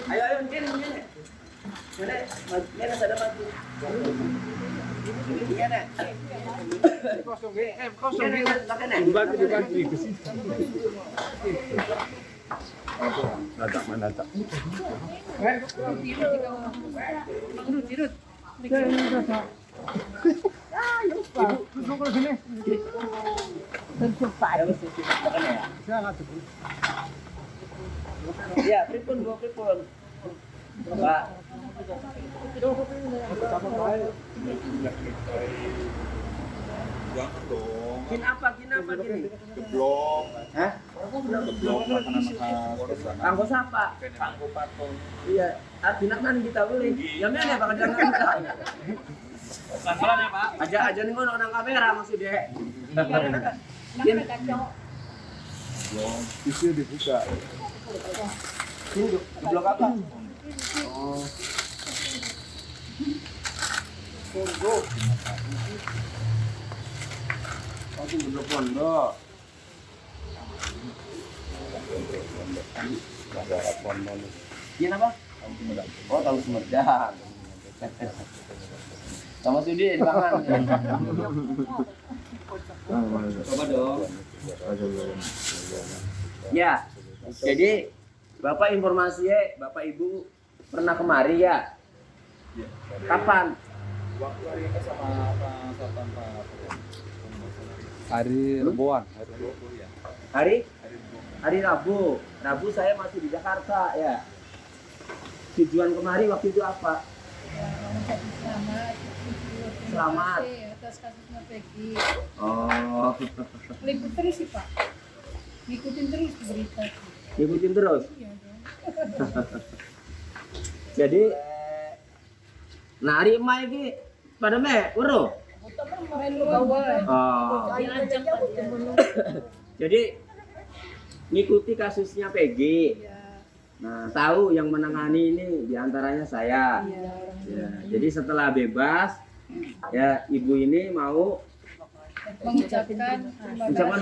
Ayo, ayo, ini. Mana sada maju. Ini ya, kosong. Dibagi ke sini. Mendadak. Dirut. Duduk ke sini. Ya, pripun. Pak. Kin apa gini? Geblok. Hah? Geblok makanan khas. Kanggo sapa? Kanggo patung. Iya, dinak man kita beli. Ya men ya bakal jangan kita. Pelan-pelan ya, Pak. Aja nih ngono nang kamera maksudnya. Kin Isi dibuka. geblok apa? Oh. Tunggu. Aku geblok pondok. Iya apa? Oh, tahu Sumedang. Sama Sudi di tangan. Coba dong. Ya. Jadi Bapak informasinya, Bapak Ibu pernah kemari ya? Kapan? Waktu hari ini sama Pak Satpam Pak. Hari Reboan. Hari Rabu. Rabu saya masih di Jakarta ya. Tujuan kemari waktu itu apa? Selamat. Atas kasusnya Peggy. Oh. Liput terus sih Pak. Ngikutin terus berita. Ikutin terus. Iya dong. Jadi nah hari Mai ini pada me uro. Oh. Jadi ngikuti kasusnya Peggy. Nah, tahu yang menangani ini diantaranya saya. Ya, jadi setelah bebas, ya ibu ini mau Mengucapkan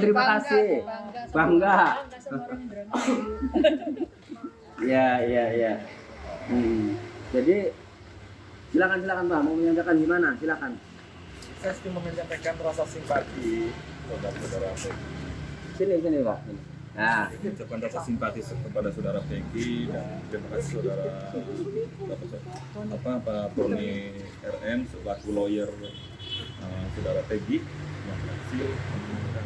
terima kasih. Bangga. Ya. Jadi silakan Pak, mau menyampaikan gimana? Silakan. Saya cuma menyampaikan rasa simpati saudara-saudara Peggy. Sini Pak. Nah, Ucapan rasa simpati kepada saudara Peggy dan terima kasih saudara Pak Tony RM selaku lawyer saudara Peggy yang berhasil menemukan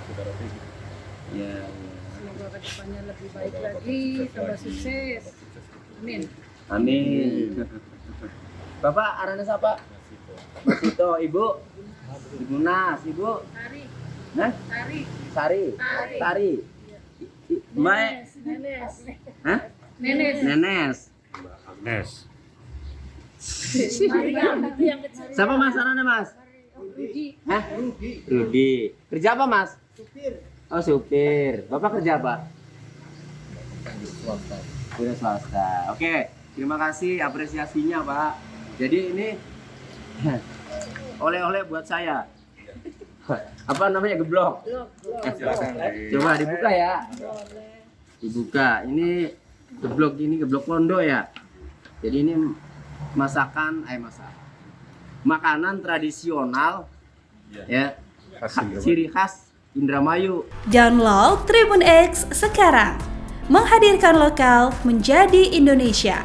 saudara Peggy. ya. Semoga kedepannya lebih baik lagi, tambah sukses. Amin. Amin. Bapak arana siapa? Mas Tito, Ibu? Ibu Nas, Ibu? Tari. Hah? Tari. Sari? Tari? Mbak? Nenes. Hah? Nenes. Nenes? Agnes. Mariam itu yang kecil. Siapa Mas arana Mas? Rudi. Hah? Rudi. Kerja apa Mas? Supir. Oh supir. Bapak kerja apa? Swasta. Wira swasta. Oke, terima kasih apresiasinya Pak. Jadi ini oleh-oleh buat saya. Apa namanya geblok? Silakan. Coba dibuka ya. Dibuka. Ini geblok londo ya. Jadi ini makanan tradisional ya. Ciri khas Indramayu. Download Tribun X sekarang. Menghadirkan lokal menjadi Indonesia.